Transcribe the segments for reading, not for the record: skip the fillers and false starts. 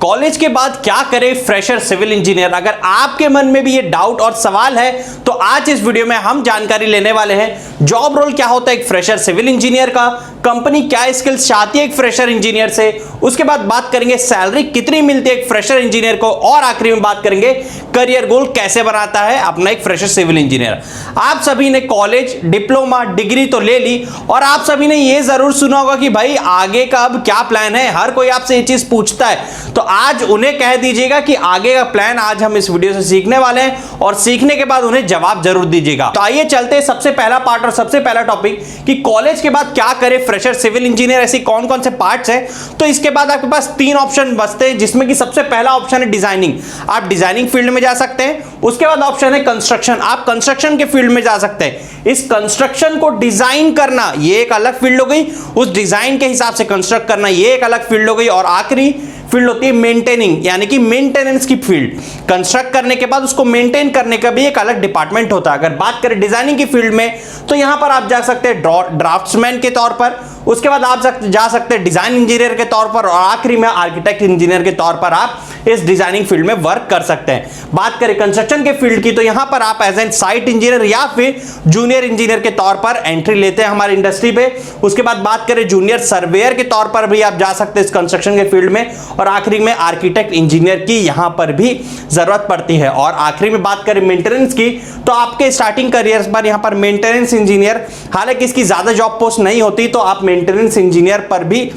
College के बाद क्या करे फ्रेशर सिविल इंजीनियर। अगर आपके मन में भी ये डाउट और सवाल है तो आज इस वीडियो में हम जानकारी लेने वाले हैं। जॉब रोल क्या होता है एक फ्रेशर सिविल इंजीनियर का, कंपनी क्या स्किल्स चाहती है एक फ्रेशर इंजीनियर से, उसके बाद बात करेंगे सैलरी कितनी मिलती है एक फ्रेशर इंजीनियर को, और आखिरी में बात करेंगे करियर गोल कैसे बनाता है अपना एक फ्रेशर सिविल इंजीनियर। आप सभी ने कॉलेज डिप्लोमा डिग्री तो ले ली और आप सभी ने ये जरूर सुना होगा कि भाई आगे का अब क्या प्लान है, हर कोई आपसे ये चीज पूछता है। तो आज उन्हें कह दीजिएगा कि आगे का प्लान आज हम इस वीडियो से सीखने वाले हैं और सीखने के बाद उन्हें जवाब जरूर दीजिएगा। तो आइए चलते हैं सबसे पहला पार्ट और सबसे पहला टॉपिक कि कॉलेज के बाद क्या करे फ्रेशर सिविल इंजीनियर, ऐसी कौन कौन से पार्ट्स हैं। तो इसके बाद आपके पास तीन ऑप्शन बचते हैं जिसमें कि सबसे पहला ऑप्शन है डिजाइनिंग, आप डिजाइनिंग फील्ड में जा सकते हैं। उसके बाद ऑप्शन है कंस्ट्रक्शन, आप कंस्ट्रक्शन के फील्ड में जा सकते हैं। इस कंस्ट्रक्शन को डिजाइन करना ये एक अलग फील्ड हो गई, उस डिजाइन के हिसाब से कंस्ट्रक्ट करना ये एक अलग फील्ड हो गई, और आखिरी फील्ड होती है मेंटेनिंग यानी कि मेंटेनेंस की फील्ड। कंस्ट्रक्ट करने के बाद उसको मेंटेन करने का भी एक अलग डिपार्टमेंट होता है। अगर बात करें डिजाइनिंग की फील्ड में तो यहां पर आप जा सकते हैं ड्राफ्ट्समैन के तौर पर, उसके बाद आप जा सकते हैं डिजाइन इंजीनियर के तौर पर, और आखिरी में आर्किटेक्ट इंजीनियर के तौर पर आप इस डिजाइनिंग फील्ड में वर्क कर सकते हैं। बात करें कंस्ट्रक्शन के फील्ड की तो यहां पर आप एज एन साइट इंजीनियर या फिर जूनियर इंजीनियर के तौर पर एंट्री लेते हैं हमारी इंडस्ट्री पे। उसके बाद बात करें जूनियर सर्वेयर के तौर पर भी आप जा सकते हैं इस कंस्ट्रक्शन के फील्ड में, और आखिरी में आर्किटेक्ट इंजीनियर की यहां पर भी जरूरत पड़ती है। और आखिरी में बात करें मेंटेनेंस की तो आपके स्टार्टिंग करियर पर यहां पर मेंटेनेंस इंजीनियर, हालांकि इसकी ज्यादा जॉब पोस्ट नहीं होती तो आप मेंटेनेंस इंजीनियर पर भी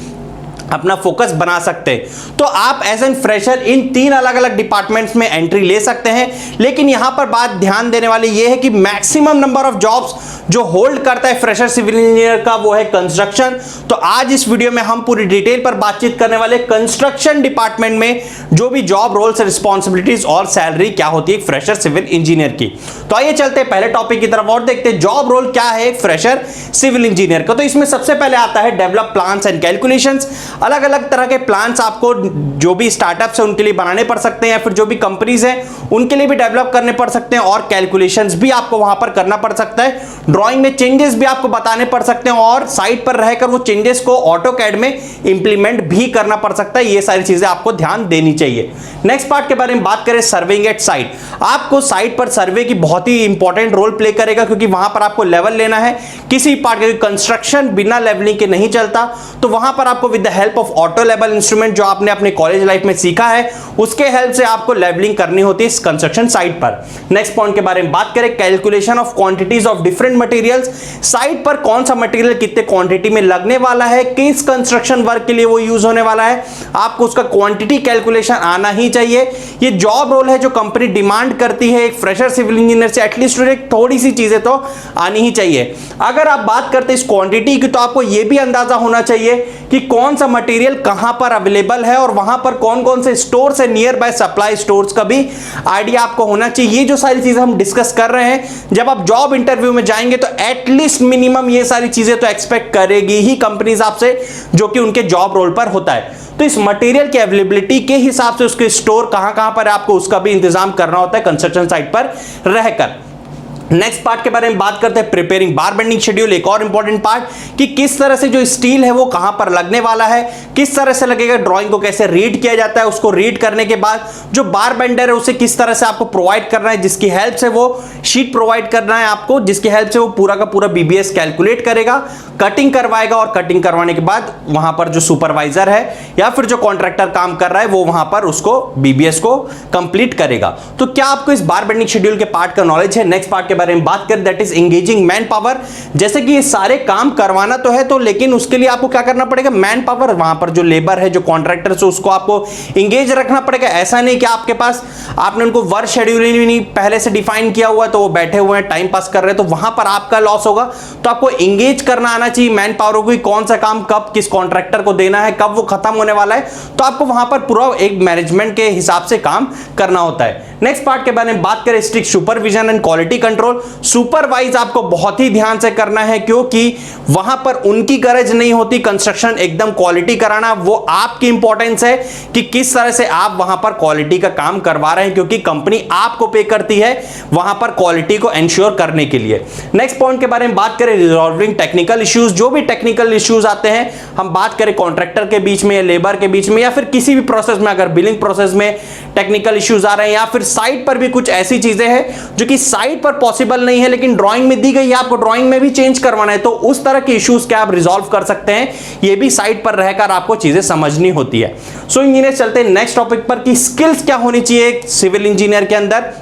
अपना फोकस बना सकते हैं। तो आप एज एन फ्रेशर इन तीन अलग अलग डिपार्टमेंट्स में एंट्री ले सकते हैं। लेकिन यहां पर बात ध्यान देने वाली यह है कि मैक्सिमम नंबर ऑफ जॉब्स जो होल्ड करता है फ्रेशर सिविल इंजीनियर का वो है कंस्ट्रक्शन। तो आज इस वीडियो में हम पूरी डिटेल पर बातचीत करने वाले कंस्ट्रक्शन डिपार्टमेंट में जो भी जॉब रोल्स, रिस्पॉन्सिबिलिटीज और सैलरी क्या होती है फ्रेशर सिविल इंजीनियर की। तो आइए चलते हैं पहले टॉपिक की तरफ और देखते हैं जॉब रोल क्या है फ्रेशर सिविल इंजीनियर का। तो इसमें सबसे पहले आता है डेवलप प्लान्स एंड कैलकुलेशंस। अलग अलग तरह के प्लान्स आपको जो भी स्टार्टअप्स है उनके लिए बनाने पड़ सकते हैं या फिर जो भी कंपनीज हैं उनके लिए भी डेवलप करने पड़ सकते हैं, और कैलकुलेशंस भी आपको वहां पर करना पड़ सकता है। ड्राइंग में चेंजेस भी आपको बताने पड़ सकते हैं और साइट पर रहकर वो चेंजेस को ऑटोकैड में इंप्लीमेंट भी करना पड़ सकता है। ये सारी चीजें आपको ध्यान देनी चाहिए। नेक्स्ट पार्ट के बारे में बात करें सर्वेइंग एट साइट। आपको साइट पर सर्वे की बहुत ही इंपॉर्टेंट रोल प्ले करेगा क्योंकि वहां पर आपको लेवल लेना है किसी पार्ट के। कंस्ट्रक्शन बिना लेवलिंग के नहीं चलता, तो वहां पर आपको with the help of auto level instrument जो आपने अपने कॉलेज लाइफ में सीखा है उसके हेल्प से आपको लेवलिंग करनी होती है इस कंस्ट्रक्शन साइट पर। नेक्स्ट पॉइंट के बारे में बात करें calculation of quantities of different materials. Site पर कौन सा मटेरियल कितने क्वांटिटी में लगने वाला है, किस कंस्ट्रक्शन वर्क के लिए वो यूज होने वाला है, आपको उसका क्वांटिटी कैलकुलेशन आना ही चाहिए। ये जॉब रोल है जो कंपनी डिमांड करती है एक फ्रेशर सिविल इंजीनियर से, एटलीस्ट थोड़ी सी चीजें तो आनी ही चाहिए। अगर आप बात करते हैं इस क्वांटिटी की तो आपको यह भी अंदाजा होना चाहिए कि कौन सा मटेरियल कहां पर अवेलेबल है और वहां पर कौन कौन से स्टोर्स है, नियर बाय सप्लाई स्टोर्स का भी आइडिया आपको होना चाहिए। ये जो सारी चीजें हम डिस्कस कर रहे हैं, जब आप जॉब इंटरव्यू में जाएंगे तो एटलीस्ट मिनिमम ये सारी चीजें तो एक्सपेक्ट करेगी ही कंपनीज आपसे, जो कि उनके जॉब रोल पर होता है। तो इस मटेरियल की अवेलेबिलिटी के हिसाब से उसके स्टोर कहां कहां पर आपको उसका भी इंतजाम करना होता है कंस्ट्रक्शन साइट पर रहकर। नेक्स्ट पार्ट के बारे में बात करते हैं प्रिपेयरिंग बार बेंडिंग शेड्यूल। एक और इंपॉर्टेंट पार्ट कि किस तरह से जो स्टील है वो कहां पर लगने वाला है, किस तरह से लगेगा, ड्राइंग को कैसे रीड किया जाता है, उसको रीड करने के बाद जो बार बेंडर है उसे किस तरह से आपको प्रोवाइड करना है, जिसकी हेल्प से वो शीट प्रोवाइड करना है आपको, जिसकी हेल्प से वो पूरा का पूरा बीबीएस कैलकुलेट करेगा, कटिंग करवाएगा, और कटिंग करवाने के बाद वहां पर जो सुपरवाइजर है या फिर जो कॉन्ट्रैक्टर काम कर रहा है वो वहां पर उसको बीबीएस को कंप्लीट करेगा। तो क्या आपको इस बार बेंडिंग शेड्यूल के पार्ट का नॉलेज है? नेक्स्ट पार्ट के बारे में बात करें that is engaging man power. जैसे कि ये सारे काम करवाना तो है, तो लेकिन उसके लिए आपको क्या करना पड़ेगा, मैन पावर, वहां पर जो लेबर है, जो कॉन्ट्रैक्टर है, उसको आपको इंगेज रखना पड़ेगा। ऐसा नहीं कि आपके पास आपने उनको वर्क शेड्यूल नहीं पहले से डिफाइन किया हुआ है तो वो बैठे हुए हैं टाइम पास कर रहे हैं, तो वहां पर आपका लॉस होगा। तो आपको इंगेज करना आना चाहिए मैन पावर को, कौन सा काम कब किस कॉन्ट्रैक्टर को देना है, कब वो खत्म होने वाला है। तो आपको वहां पर पूरा एक मैनेजमेंट के हिसाब से काम करना होता है। नेक्स्ट पार्ट के बारे में बात करें strict supervision and quality control. Role supervise आपको बहुत ही ध्यान से करना है, क्योंकि वहां पर उनकी गरज नहीं होती कंस्ट्रक्शन एकदम क्वालिटी कराना, वो आपकी इंपॉर्टेंस है कि किस तरह से आप वहां पर क्वालिटी का काम करवा रहे हैं, क्योंकि कंपनी आपको पे करती है वहां पर क्वालिटी को एंश्योर करने के लिए। नेक्स्ट पॉइंट के बारे में बात करें, रिजॉल्विंग टेक्निकल इश्यूज। जो भी टेक्निकल इश्यूज आते हैं, हम बात करें कॉन्ट्रैक्टर के बीच में या लेबर के बीच में या फिर किसी भी प्रोसेस में, अगर बिलिंग प्रोसेस में टेक्निकल इश्यूज आ रहे हैं या फिर साइट पर भी कुछ ऐसी चीजें हैं जो कि साइट पर पॉसिबल नहीं है लेकिन ड्राइंग में दी गई है, आपको ड्राइंग में भी चेंज करवाना है, तो उस तरह के इश्यूज क्या आप रिजॉल्व कर सकते हैं, ये भी साइट पर रहकर आपको चीजें समझनी होती है। सो इंजीनियर चलते हैं नेक्स्ट टॉपिक पर कि स्किल्स क्या होनी चाहिए सिविल इंजीनियर के अंदर।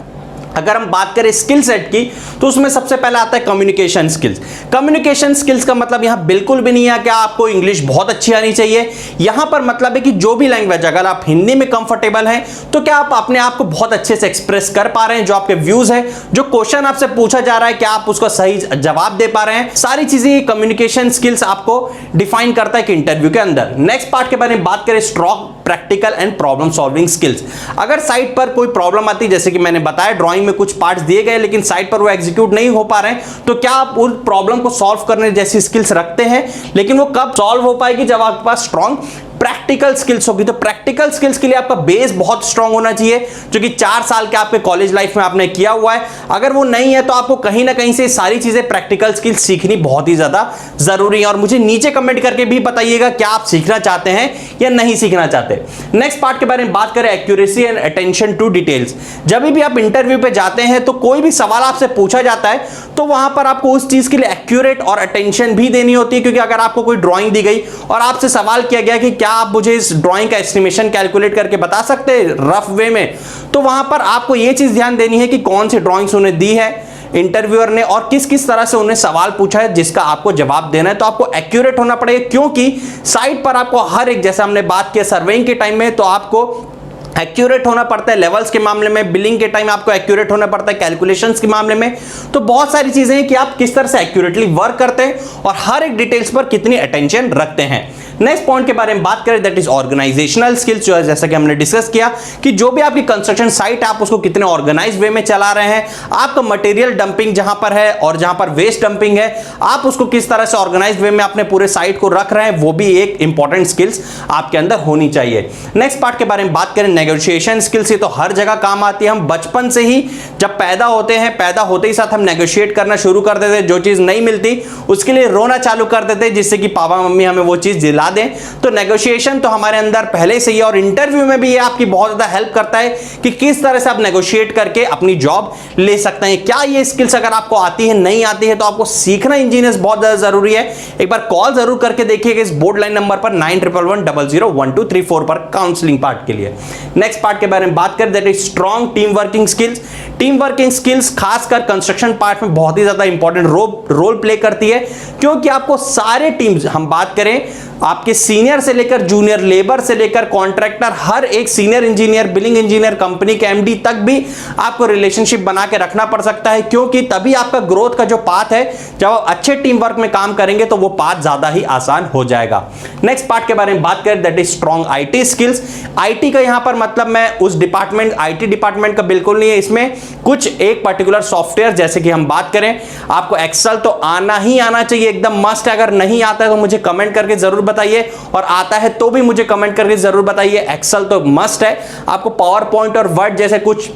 अगर हम बात करें स्किल सेट की, तो उसमें सबसे पहले आता है कम्युनिकेशन स्किल्स। कम्युनिकेशन स्किल्स का मतलब यहां बिल्कुल भी नहीं है कि आपको इंग्लिश बहुत अच्छी आनी चाहिए। यहां पर मतलब है कि जो भी लैंग्वेज, अगर आप हिंदी में कंफर्टेबल हैं तो क्या आप अपने आप को बहुत अच्छे से एक्सप्रेस कर पा रहे हैं, जो आपके व्यूज है, जो क्वेश्चन आपसे पूछा जा रहा है क्या आप उसका सही जवाब दे पा रहे हैं, सारी चीजें कम्युनिकेशन स्किल्स आपको डिफाइन करता है कि इंटरव्यू के अंदर। नेक्स्ट पार्ट के बारे में बात करें, strong practical and problem solving skills. अगर साइट पर कोई प्रॉब्लम आती है, जैसे कि मैंने बताया ड्राइंग में कुछ पार्ट्स दिए गए लेकिन साइट पर वो एग्जीक्यूट नहीं हो पा रहे हैं, तो क्या आप उस प्रॉब्लम को सॉल्व करने जैसी स्किल्स रखते हैं, लेकिन वो कब सॉल्व हो पाएगी जब आपके पास स्ट्रॉन्ग प्रैक्टिकल स्किल्स होगी। तो प्रैक्टिकल स्किल्स के लिए आपका बेस बहुत स्ट्रांग होना चाहिए, जो कि 4 साल के आपके कॉलेज लाइफ में आपने किया हुआ है। अगर वो नहीं है तो आपको कहीं ना कहीं से सारी चीजें प्रैक्टिकल स्किल्स सीखनी बहुत ही ज्यादा जरूरी है। और मुझे नीचे कमेंट करके भी बताइएगा क्या आप सीखना चाहते हैं या नहीं सीखना चाहते। नेक्स्ट पार्ट के बारे में बात करें, accuracy and attention to details. जब भी आप इंटरव्यू पे जाते हैं तो कोई भी सवाल आपसे पूछा जाता है तो वहां पर आपको उस चीज के लिए एक्यूरेट और अटेंशन भी देनी होती है, क्योंकि अगर आपको कोई ड्राइंग दी गई और आपसे सवाल किया गया कि क्या आप मुझे इस ड्राइंग का एस्टिमेशन कैलकुलेट करके बता सकते हैं रफ वे में, तो वहां पर आपको यह चीज ध्यान देनी है कि कौन सी ड्राइंग्स उन्हें दी है इंटरव्यूअर ने और किस किस तरह से उन्हें सवाल पूछा है जिसका आपको जवाब देना है। तो आपको एक्यूरेट होना पड़ेगा, क्योंकि साइट पर आपको हर एक, जैसे हमने बात किया सर्वेइंग के टाइम में, तो आपको एक्यूरेट होना पड़ता है लेवल्स के मामले में, बिलिंग के टाइम आपको एक्यूरेट होना पड़ता है कैलकुलेशंस के मामले में। तो बहुत सारी चीजें हैं कि आप किस तरह से एक्यूरेटली वर्क करते हैं और हर एक डिटेल्स पर कितनी अटेंशन रखते हैं। नेक्स्ट पॉइंट के बारे में बात करें, दैट इज ऑर्गेनाइजेशनल स्किल्स, जो है जैसा कि हमने डिस्कस किया कि जो भी आपकी कंस्ट्रक्शन साइट है आप उसको कितने ऑर्गेनाइज वे में चला रहे हैं, आपका मटेरियल डंपिंग जहां पर है और जहां पर वेस्ट डंपिंग है आप उसको किस तरह से ऑर्गेनाइज वे में अपने पूरे साइट को रख रहे हैं, वो भी एक इंपॉर्टेंट स्किल्स आपके अंदर होनी चाहिए। नेक्स्ट पार्ट के बारे में बात करें, नेगोशिएशन स्किल्स, तो हर जगह काम आती है। हम बचपन से ही जब पैदा होते हैं, पैदा होते ही साथ हम नेगोशिएट करना शुरू कर देते हैं, जो चीज नहीं मिलती उसके लिए रोना चालू कर देते हैं जिससे कि पापा मम्मी हमें वो चीज दिला दें। तो नेगोशिएशन तो हमारे अंदर पहले से ही, और इंटरव्यू में भी ये आपकी बहुत ज्यादा हेल्प करता है कि किस तरह से आप नेगोशिएट करके अपनी जॉब ले सकते हैं। क्या ये स्किल्स अगर आपको आती है, नहीं आती है, तो आपको सीखना इंजीनियर्स बहुत ज्यादा जरूरी है। एक बार कॉल जरूर करके देखिएगा इस बोर्ड लाइन नंबर पर 9111001234 पर काउंसलिंग पार्ट के लिए। नेक्स्ट पार्ट के बारे में बात करें, that is strong team working skills. Team working skills खासकर कंस्ट्रक्शन पार्ट में बहुत ही ज्यादा इंपॉर्टेंट रोल प्ले करती है, क्योंकि आपको सारे टीम्स, हम बात करें आपके सीनियर से लेकर जूनियर, लेबर से लेकर कॉन्ट्रैक्टर, हर एक senior engineer, billing engineer, company के एमडी तक भी आपको रिलेशनशिप बना के रखना पड़ सकता है, क्योंकि तभी आपका ग्रोथ का जो पाथ है, जब आप अच्छे टीम वर्क में काम करेंगे तो वो पाथ ज्यादा ही आसान हो जाएगा। नेक्स्ट पार्ट के बारे में बात करें, that is strong IT skills. IT का यहां पर मतलब मैं उस डिपार्टमेंट, आईटी डिपार्टमेंट का बिल्कुल नहीं है, इसमें कुछ एक पर्टिकुलर सॉफ्टवेयर, जैसे कि हम बात करें आपको एक्सेल तो आना ही आना चाहिए, एकदम मस्ट है। अगर नहीं आता है तो मुझे कमेंट करके जरूर बताइए, और आता है तो भी मुझे कमेंट करके जरूर बताइए। एक्सेल तो मस्ट है, आपको पावर पॉइंट और वर्ड जैसे कुछ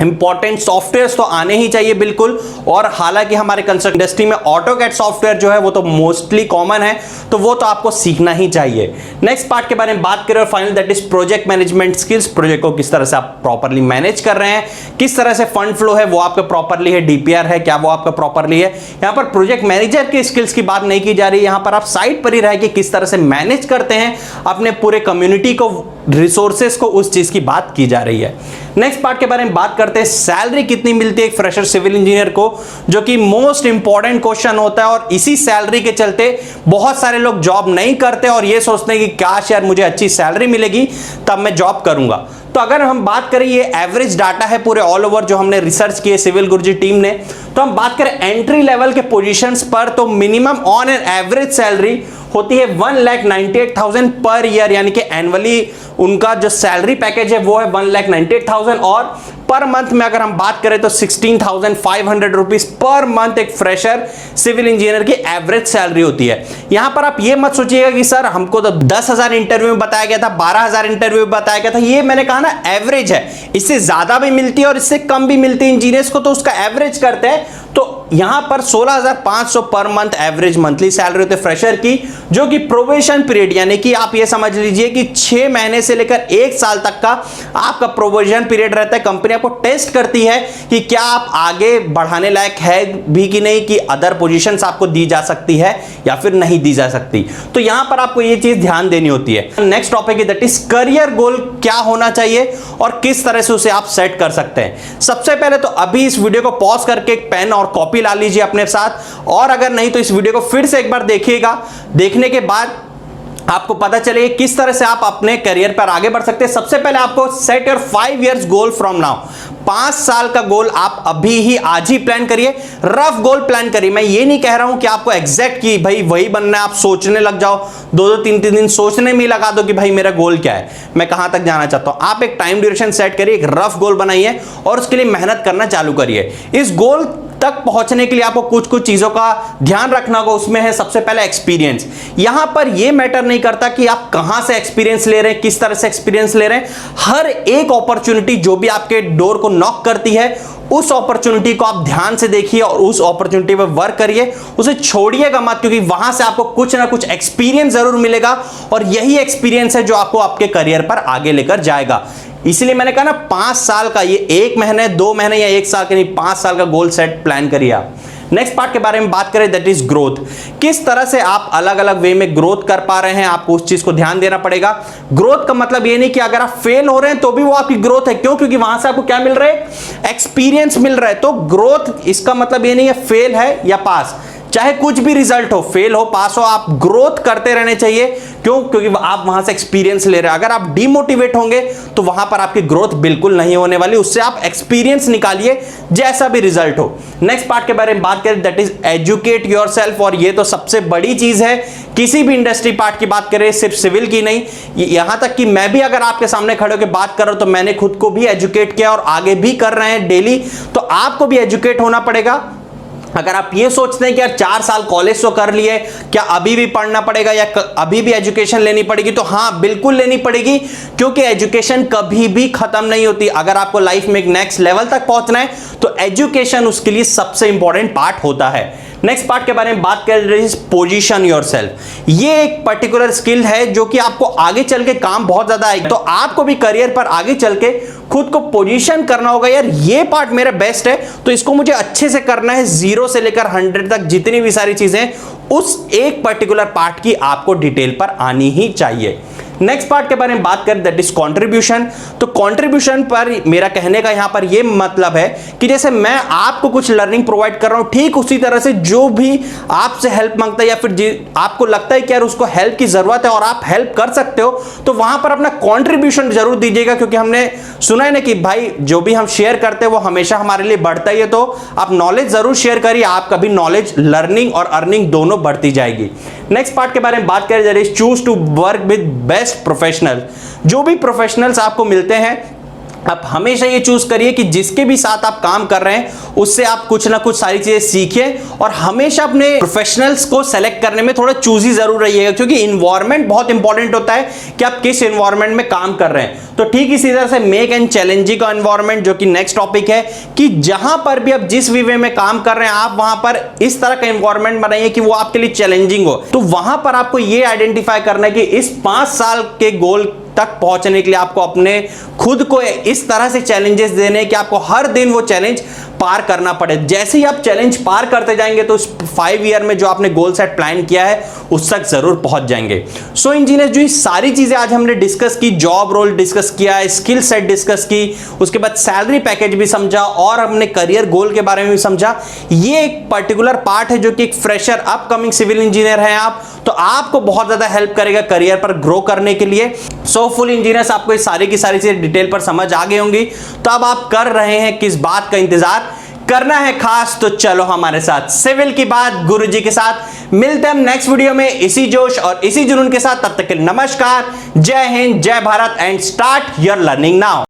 इंपॉर्टेंट सॉफ्टवेयर्स तो आने ही चाहिए बिल्कुल। और हालांकि हमारे कंस्ट्रक्शन इंडस्ट्री में ऑटोकैड सॉफ्टवेयर जो है वो तो मोस्टली कॉमन है, तो वो तो आपको सीखना ही चाहिए। नेक्स्ट पार्ट के बारे में बात करें और final, that is project management skills. Project को किस तरह से आप प्रॉपर्ली मैनेज कर रहे हैं, किस तरह से फंड फ्लो है वो आपका प्रॉपर्ली है, डीपीआर है क्या वो आपका प्रॉपर्ली है। यहां पर प्रोजेक्ट मैनेजर के स्किल्स की बात नहीं की जा रही, यहां पर आप साइट पर ही रह के किस तरह से मैनेज करते हैं अपने पूरे कम्युनिटी को, रिसोर्सेस को, उस चीज की बात की जा रही है। नेक्स्ट पार्ट के बारे में बात करते हैं, सैलरी कितनी मिलती है एक फ्रेशर सिविल इंजीनियर को, जो कि मोस्ट इंपॉर्टेंट क्वेश्चन होता है। और इसी सैलरी के चलते बहुत सारे लोग जॉब नहीं करते और ये सोचते हैं कि काश यार मुझे अच्छी सैलरी मिलेगी तब मैं जॉब करूंगा। तो अगर हम बात करें, ये एवरेज डाटा है पूरे ऑल ओवर जो हमने रिसर्च किए सिविल गुरुजी टीम ने, तो हम बात करें एंट्री लेवल के पोजीशंस पर, तो minimum on an average salary होती है 1,98,000 पर ईयर, यानी कि एनुअली उनका जो सैलरी पैकेज है वो है 1,98,000, और पर मंथ में अगर हम बात करें तो 16,500 रुपीज पर मंथ एक फ्रेशर सिविल इंजीनियर की एवरेज सैलरी होती है। यहां पर आप ये मत सोचिएगा कि सर हमको तो 10,000 इंटरव्यू में बताया गया था, 12,000 इंटरव्यू में बताया गया था। ये मैंने कहा ना एवरेज है, इससे ज्यादा भी मिलती है और इससे कम भी मिलती है इंजीनियर्स को, तो उसका एवरेज करते हैं। तो यहां पर 16,500 per month average monthly salary होती है फ्रेशर की, जो कि प्रोबेशन पीरियड, यानी कि आप ये समझ लीजिए कि 6 महीने से लेकर 1 साल तक का आपका प्रोबेशन पीरियड रहता है। कंपनी आपको टेस्ट करती है कि क्या आप आगे बढ़ाने लायक है भी कि नहीं, कि अदर पोजीशंस आपको दी जा सकती है या फिर नहीं दी जा सकती। तो यहां पर आपको ये चीज ध्यान देनी होती है। नेक्स्ट टॉपिक है दैट इज करियर गोल क्या होना चाहिए और किस तरह से उसे आप सेट कर सकते हैं। सबसे पहले तो अभी इस वीडियो को पॉज करके एक पेन और कॉपी ला लीजिए अपने साथ, और अगर नहीं तो इस वीडियो को फिर से एक बार देखिएगा। देखने के बाद आपको पता चलेगा किस तरह से आप अपने करियर पर आगे बढ़ सकते हैं। सबसे पहले आपको set your 5 years goal from now. 5 साल का गोल आप अभी ही आज ही प्लान करिए, रफ गोल प्लान करिए। मैं ये नहीं कह रहा हूं कि आपको एग्जैक्ट कि भाई वही बनना है, आप सोचने लग जाओ, 2-2 3-3 दिन सोचने में लगा दो कि भाई मेरा गोल क्या है, मैं कहां तक जाना चाहता हूं। आप एक टाइम ड्यूरेशन सेट करिए, एक रफ गोल बनाइए और उसके लिए मेहनत करना चालू करिए। इस गोल तक पहुंचने के लिए आपको कुछ कुछ चीजों का ध्यान रखना होगा। उसमें है सबसे पहले एक्सपीरियंस। यहां पर यह मैटर नहीं करता कि आप कहां से एक्सपीरियंस ले रहे हैं, किस तरह से एक्सपीरियंस ले रहे हैं। हर एक अपॉर्चुनिटी जो भी आपके डोर को नॉक करती है, उस अपॉर्चुनिटी को आप ध्यान से देखिए और उस अपॉर्चुनिटी पर वर्क करिए, उसे छोड़िएगा मत, क्योंकि वहां से आपको कुछ ना कुछ एक्सपीरियंस जरूर मिलेगा और यही एक्सपीरियंस है जो आपको आपके करियर पर आगे लेकर जाएगा। इसलिए मैंने कहा ना 5 साल का, ये 1 महीने 2 महीने या 1 साल के नहीं, 5 साल का गोल सेट प्लान करिए आप। नेक्स्ट पार्ट के बारे में बात करें दैट इज ग्रोथ। किस तरह से आप अलग अलग वे में ग्रोथ कर पा रहे हैं, आपको उस चीज को ध्यान देना पड़ेगा। ग्रोथ का मतलब ये नहीं कि अगर आप फेल हो रहे हैं तो भी वो आपकी ग्रोथ है। क्यों? क्योंकि वहां से आपको क्या मिल रहा है, एक्सपीरियंस मिल रहा है। तो ग्रोथ इसका मतलब ये नहीं है फेल है या पास, चाहे कुछ भी रिजल्ट हो, फेल हो पास हो, आप ग्रोथ करते रहने चाहिए। क्यों? क्योंकि आप वहां से एक्सपीरियंस ले रहे हैं। अगर आप डिमोटिवेट होंगे तो वहां पर आपकी ग्रोथ बिल्कुल नहीं होने वाली। उससे आप एक्सपीरियंस निकालिए जैसा भी रिजल्ट हो। नेक्स्ट पार्ट के बारे में बात करें दैट इज एजुकेट योरसेल्फ, और ये तो सबसे बड़ी चीज है किसी भी इंडस्ट्री पार्ट की बात करें, सिर्फ सिविल की नहीं, यहां तक कि मैं भी अगर आपके सामने खड़े होकर बात कर रहा हूं तो मैंने खुद को भी एजुकेट किया और आगे भी कर रहे हैं डेली। तो आपको भी एजुकेट होना पड़ेगा। अगर आप ये सोचते हैं कि यार 4 साल कॉलेज तो कर लिए, क्या अभी भी पढ़ना पड़ेगा या अभी भी एजुकेशन लेनी पड़ेगी, तो हाँ बिल्कुल लेनी पड़ेगी, क्योंकि एजुकेशन कभी भी खत्म नहीं होती। अगर आपको लाइफ में एक नेक्स्ट लेवल तक पहुंचना है तो एजुकेशन उसके लिए सबसे इंपॉर्टेंट पार्ट होता है। नेक्स्ट पार्ट के बारे में बात कर रहे हैं पोजीशन योरसेल्फ। ये एक पर्टिकुलर स्किल है जो कि आपको आगे चल के काम बहुत ज्यादा आएगा। तो आपको भी करियर पर आगे चल के खुद को पोजीशन करना होगा, यार ये पार्ट मेरा बेस्ट है तो इसको मुझे अच्छे से करना है। 0 से लेकर 100 तक जितनी भी सारी चीजें, उस एक पर्टिकुलर पार्ट की आपको डिटेल पर आनी ही चाहिए। नेक्स्ट पार्ट के बारे में बात करें दैट इज कंट्रीब्यूशन। तो कंट्रीब्यूशन पर मेरा कहने का यहां पर यह मतलब है कि जैसे मैं आपको कुछ लर्निंग प्रोवाइड कर रहा हूं, ठीक उसी तरह से जो भी आपसे हेल्प मांगता है या फिर आपको लगता है कि यार उसको हेल्प की जरूरत है और आप हेल्प कर सकते हो, तो वहां पर अपना कंट्रीब्यूशन जरूर दीजिएगा। क्योंकि हमने सुना है ना कि भाई जो भी हम शेयर करते हैं वो हमेशा हमारे लिए बढ़ता ही है। तो आप नॉलेज जरूर शेयर करिए, आपका भी नॉलेज, लर्निंग और अर्निंग दोनों बढ़ती जाएगी। नेक्स्ट पार्ट के बारे में बात करें that is choose to work with best professional. जो भी प्रोफेशनल्स आपको मिलते हैं, आप हमेशा ये चूज करिए कि जिसके भी साथ आप काम कर रहे हैं उससे आप कुछ ना कुछ सारी चीजें सीखिए, और हमेशा अपने प्रोफेशनल्स को सेलेक्ट करने में थोड़ा चूजी जरूर रहिएगा, क्योंकि इन्वायरमेंट बहुत इंपॉर्टेंट होता है कि आप किस इन्वायरमेंट में काम कर रहे हैं। तो ठीक इसी तरह से मेक एंड चैलेंजिंग का इन्वायरमेंट, जो कि नेक्स्ट टॉपिक है, कि जहां पर भी आप जिस भी वे में काम कर रहे हैं आप वहां पर इस तरह का इन्वायरमेंट बनाइए कि वो आपके लिए चैलेंजिंग हो। तो वहां पर आपको ये आइडेंटिफाई करना है कि इस 5 साल के गोल तक पहुंचने के लिए आपको अपने खुद को इस तरह से चैलेंजेस देने कि आपको हर दिन वो चैलेंज पार करना पड़े। जैसे ही आप चैलेंज पार करते जाएंगे तो उस 5 ईयर में जो आपने गोल सेट प्लान किया है उस तक जरूर पहुंच जाएंगे। सो इंजीनियर, जो ये सारी चीजें आज हमने डिस्कस की, जॉब रोल डिस्कस किया, स्किल सेट डिस्कस की, उसके बाद सैलरी पैकेज भी समझा और हमने करियर गोल के बारे में भी समझा। ये एक पर्टिकुलर पार्ट है जो कि एक फ्रेशर अपकमिंग सिविल इंजीनियर है आप, तो आपको बहुत ज्यादा हेल्प करेगा करियर पर ग्रो करने के लिए। सो फुल इंजीनियर्स, आपको इस सारी की सारी चीजें डिटेल पर समझ आ गई होंगी। तो अब आप कर रहे हैं किस बात का इंतजार? करना है खास, तो चलो हमारे साथ सिविल की बात गुरुजी के साथ। मिलते हैं हम नेक्स्ट वीडियो में इसी जोश और इसी जुनून के साथ। तब तक के लिए नमस्कार, जय हिंद, जय Bharat and start your learning now.